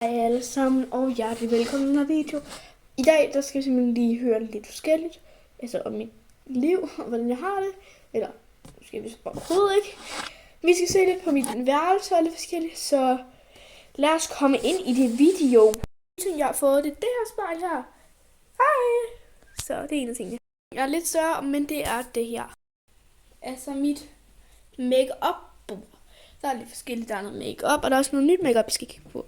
Hej alle sammen, og hjertelig velkommen til den her video. I dag der skal vi simpelthen lige høre lidt forskelligt. Altså om mit liv, og hvordan jeg har det. Eller måske vi overhovedet ikke. Vi skal se lidt på mit værelse og lidt forskelligt. Så lad os komme ind i det video. Jeg har fået det her spejl her. Hej! Så det er en af tingene. Jeg er lidt større, men det er det her. Altså mit make-up bord. Der er lidt forskelligt, der er noget make-up, og der er også noget nyt make-up, vi skal kigge på.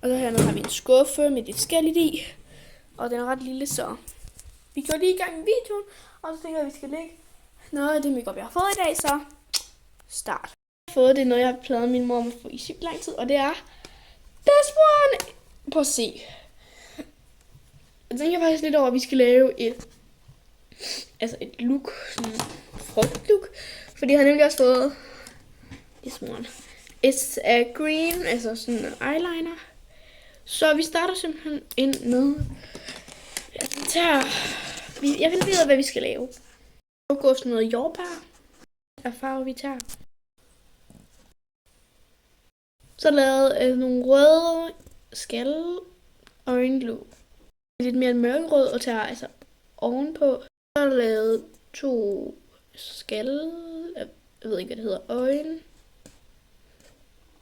Og så hernede har vi en skuffe med lidt forskelligt i, og den er ret lille, så vi går lige i gang med videoen, og så tænker jeg, at vi skal lægge noget af det make-up, jeg har fået i dag, så start. Jeg har fået det, når jeg har pladet min mor for i sygt lang tid, og det er this one. Prøv at se. Jeg tænker faktisk lidt over, at vi skal lave et look, sådan frugtlook, fordi jeg har nemlig også fået this one. It's a green, altså sådan en eyeliner. Så vi starter simpelthen ind med, jeg finder ud af, hvad vi skal lave. Så går sådan noget jordbær af farve, vi tager. Så lavet nogle røde skal øjenlåg. Lidt mere mørkerød og tager altså ovenpå. Så er der lavet 2 skal, jeg ved ikke, hvad det hedder, øjen.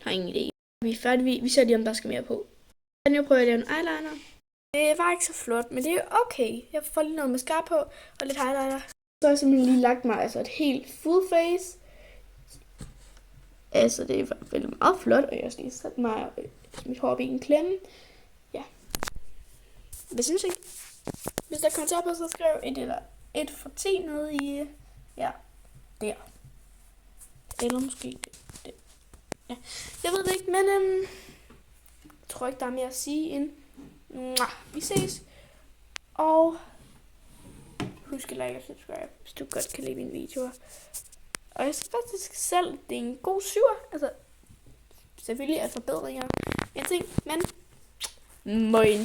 Har ingen idé. Vi er færdige, vi ser lige, om der skal mere på. Nu prøver jeg at lave en eyeliner. Det var ikke så flot, men det er okay. Jeg får lige noget mascara på og lidt highlighter. Så har jeg simpelthen lige lagt mig et helt full face. Altså det er i hvert fald meget flot, og jeg har lige sat mig mit hår i en klemme. Ja. Hvad synes I? Hvis der kommer op, så skriv 1 eller 1 for 10 nede i, ja, der. Eller måske det. Ja. Jeg ved det ikke, men jeg tror ikke, der er mere at sige end vi ses. Og husk at like og subscribe, hvis du godt kan lide mine videoer. Og jeg synes faktisk selv, det er en god 7'er. Altså, selvfølgelig er forbedringer en ting, men moin.